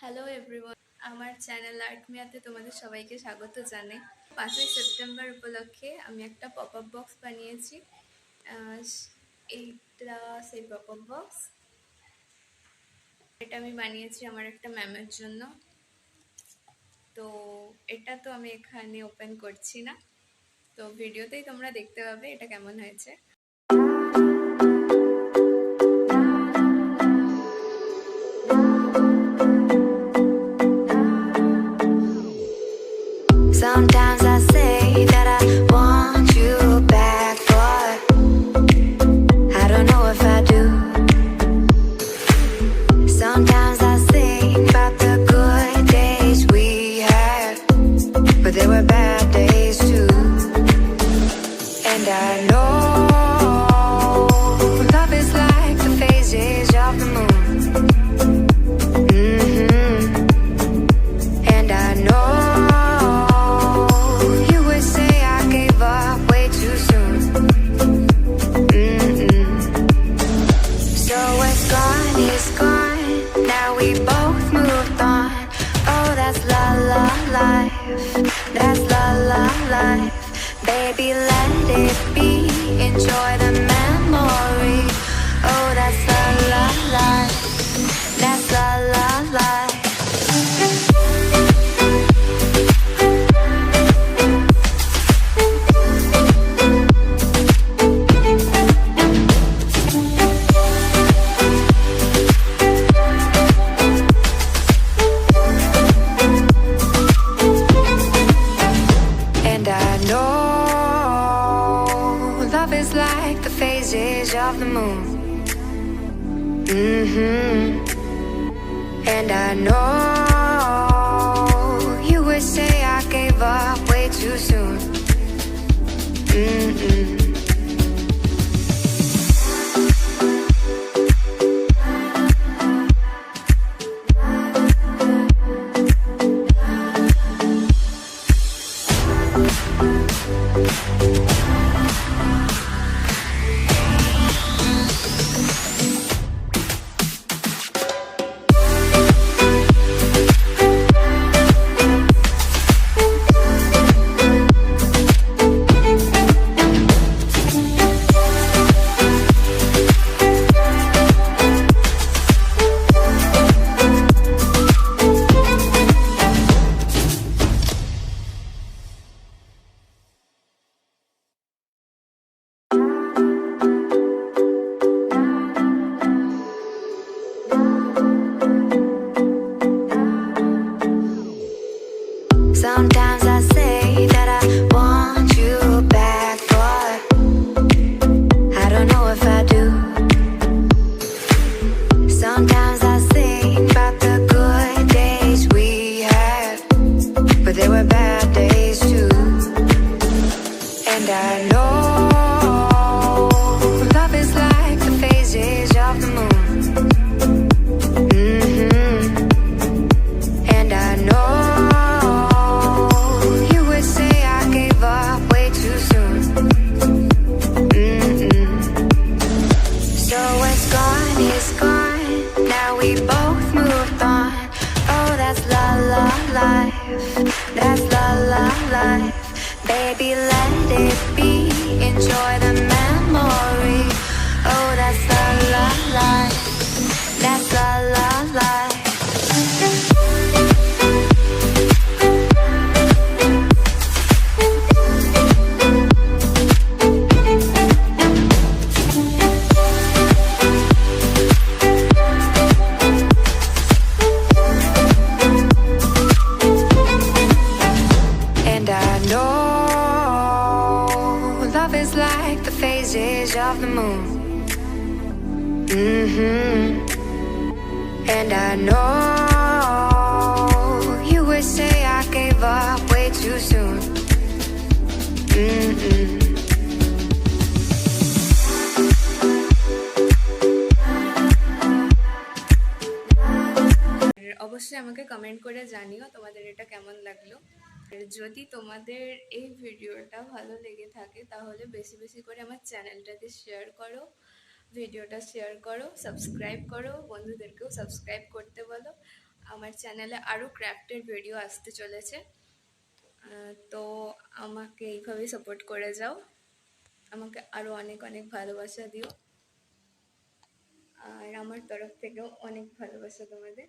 Hello everyone, আমার channel art মিয়াতে তোমাদের সবাইকে স্বাগত জানাই। 5ই সেপ্টেম্বর উপলক্ষে আমি একটা পপ আপ বক্স বানিয়েছি। এইটা সেই পপ আপ বক্স। এটা আমি বানিয়েছি আমার একটা ম্যামের জন্য। তো এটা তো আমি এখানে ওপেন করছি না, তো ভিডিওতেই তোমরা দেখতে পাবে এটা কেমন হয়েছে। Sometimes I say that I want you back, but I don't know if I do. Sometimes I think about the good days we had, but there were bad days too. And I know love is like the phases of the moon. And I know that's la la life. Baby, let it be. Enjoy the memory. Oh, that's la la life. That's la la life. Of the moon. And I know you would say I gave up way too soon. Sometimes I say that I want you back, but I don't know if I do. Sometimes I think about the good days we had, but there were bad days too. And I know love is like the phases of the moon. And I know that's la la life. Baby, let it be. Enjoy the memory. Oh, that's la la life. That's la la life. Of the moon. And I know you would say I gave up way too soon. অবশ্যই আমাকে comment করে জানিও তোমাদের এটা কেমন লাগলো। যদি তোমাদের এই ভিডিওটা ভালো লেগে থাকে তাহলে বেশি বেশি করে আমার চ্যানেলটাকে শেয়ার করো, ভিডিওটা শেয়ার করো, সাবস্ক্রাইব করো, বন্ধুদেরকেও সাবস্ক্রাইব করতে বলো। আমার চ্যানেলে আরও ক্রাফটের ভিডিও আসতে চলেছে। তো আমাকে এইভাবেই সাপোর্ট করে যাও, আমাকে আরও অনেক অনেক ভালোবাসা দিও, আর আমার তরফ থেকেও অনেক ভালোবাসা তোমাদের।